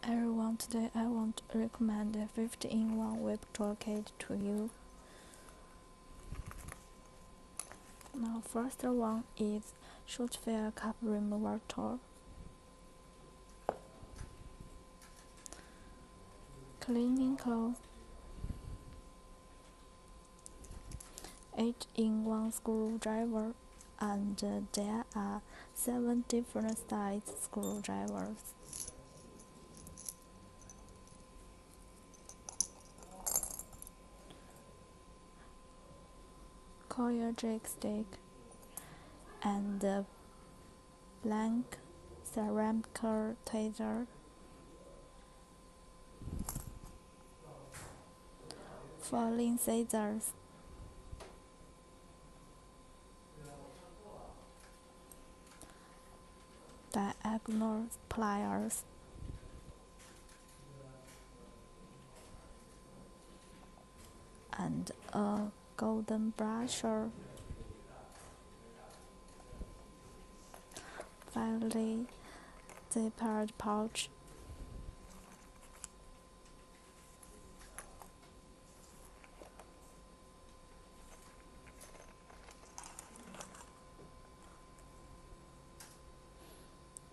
Everyone, today I want to recommend a 50-in-1 vape tool kit to you. Now, first one is Shortfill Cap Removal Tool. Cleaning cloth. 8-in-1 screwdriver, and there are 7 different size screwdrivers. Coil jig stick and blank ceramic tweezer. Falling scissors. Diagonal pliers. And a golden brusher. Finally, zippered pouch.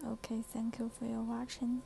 Okay, thank you for your watching.